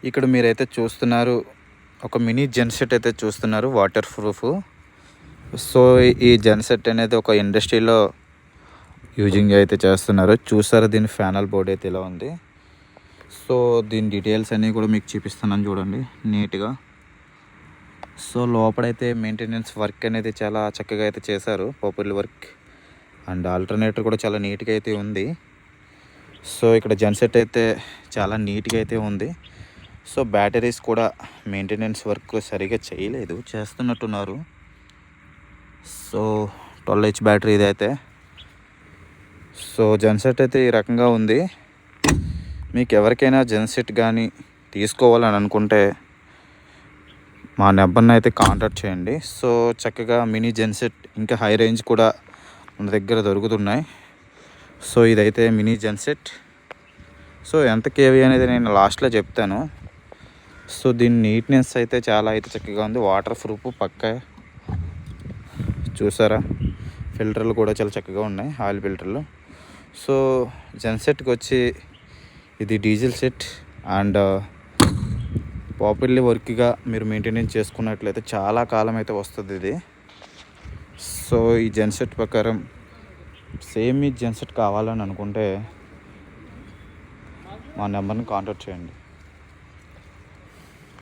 ఇక్కడ మీరైతే చూస్తున్నారు, ఒక మినీ జెన్సెట్ అయితే చూస్తున్నారు, వాటర్ ప్రూఫ్. సో ఈ జెన్సెట్ అనేది ఒక ఇండస్ట్రీలో యూజింగ్ అయితే చేస్తున్నారు. చూసారా దీని ఫ్యానల్ బోర్డ్ అయితే ఇలా ఉంది. సో దీని డీటెయిల్స్ అన్నీ కూడా మీకు చూపిస్తున్నాను చూడండి నీట్గా. సో లోపలైతే మెయింటెనెన్స్ వర్క్ అనేది చాలా చక్కగా అయితే చేశారు, పాపులర్ వర్క్. అండ్ ఆల్టర్నేటర్ కూడా చాలా నీట్గా అయితే ఉంది. సో ఇక్కడ జెన్సెట్ అయితే చాలా నీట్గా అయితే ఉంది. సో బ్యాటరీస్ కూడా మెయింటెనెన్స్ వర్క్ సరిగా చేయలేదు, చేస్తున్నట్టున్నారు. సో 12H బ్యాటరీ ఇదైతే. సో జెన్సెట్ అయితే ఈ రకంగా ఉంది. మీకు ఎవరికైనా జెన్సెట్ కానీ తీసుకోవాలని అనుకుంటే మా నెంబర్ని అయితే కాంటాక్ట్ చేయండి. సో చక్కగా మినీ జెన్సెట్ ఇంకా హై రేంజ్ కూడా మన దగ్గర దొరుకుతున్నాయి. సో ఇదైతే మినీ జెన్సెట్. సో ఎంత కేవీ అనేది నేను లాస్ట్లో చెప్తాను. సో దీని నీట్నెస్ అయితే చాలా అయితే చక్కగా ఉంది. వాటర్ ప్రూఫ్ పక్కా. చూసారా ఫిల్టర్లు కూడా చాలా చక్కగా ఉన్నాయి, ఆయిల్ ఫిల్టర్లు. సో జెన్సెట్కి వచ్చి ఇది డీజిల్ సెట్. అండ్ ప్రాపర్లీ వర్క్గా మీరు మెయింటెనెన్స్ చేసుకున్నట్లయితే చాలా కాలం అయితే వస్తుంది ఇది. సో ఈ జెన్సెట్ ప్రకారం సేమ్ ఈ జెన్సెట్ కావాలని అనుకుంటే మా నెంబర్ని కాంటాక్ట్ చేయండి.